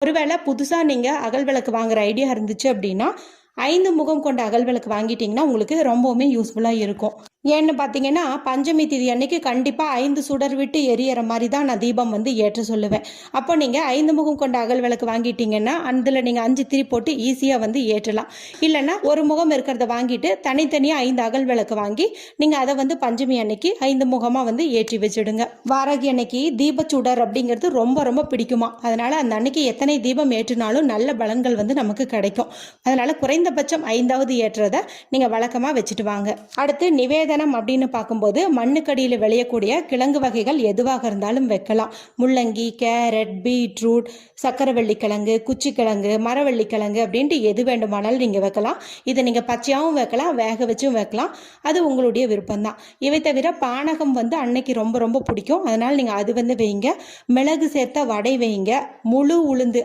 ஒருவேளை புதுசாக நீங்கள் அகல் விளக்கு வாங்குற ஐடியா இருந்துச்சு அப்படின்னா 5 முகம் கொண்ட அகல் விளக்கு வாங்கிட்டீங்கன்னா உங்களுக்கு ரொம்பவுமே யூஸ்ஃபுல்லாக இருக்கும். ஏன்னு பார்த்தீங்கன்னா பஞ்சமி திதி அன்னைக்கு கண்டிப்பாக 5 சுடர் விட்டு எரியற மாதிரி தான் நான் தீபம் வந்து ஏற்ற சொல்லுவேன். அப்போ நீங்கள் 5 முகம் கொண்ட அகல் விளக்கு வாங்கிட்டீங்கன்னா அதில் நீங்கள் 5 திரி போட்டு ஈஸியாக வந்து ஏற்றலாம். இல்லைன்னா ஒரு முகம் இருக்கிறத வாங்கிட்டு தனித்தனியாக 5 அகல் விளக்கு வாங்கி நீங்கள் அதை வந்து பஞ்சமி அன்னைக்கு 5 முகமாக வந்து ஏற்றி வச்சுடுங்க. வாராகி அன்னைக்கு தீபச்சுடர் அப்படிங்கிறது ரொம்ப ரொம்ப பிடிக்குமா, அதனால அந்த அன்னைக்கு எத்தனை தீபம் ஏற்றினாலும் நல்ல பலன்கள் வந்து நமக்கு கிடைக்கும். அதனால குறைந்தபட்சம் 5வது ஏற்றதை நீங்கள் வழக்கமாக வச்சுட்டு வாங்க. அடுத்து நிவேதனம் அப்படின்னு பார்க்கும்போது மண்ணுக்கடியில் விளையக்கூடிய கிழங்கு வகைகள் எதுவாக இருந்தாலும் வைக்கலாம். முள்ளங்கி, கேரட், பீட்ரூட், சக்கரவள்ளி கிழங்கு, குச்சிக்கிழங்கு, மரவள்ளி கிழங்கு அப்படின்ட்டு எது வேண்டுமானாலும் நீங்கள் வைக்கலாம். இதை நீங்கள் பச்சையாகவும் வைக்கலாம், வேக வச்சும் வைக்கலாம். அது உங்களுடைய விருப்பம்தான். இவை தவிர பானகம் வந்து அன்னைக்கு ரொம்ப ரொம்ப பிடிக்கும், அதனால் நீங்கள் அது வந்து வைங்க. மிளகு சேர்த்த வடை வைங்க. முழு உளுந்து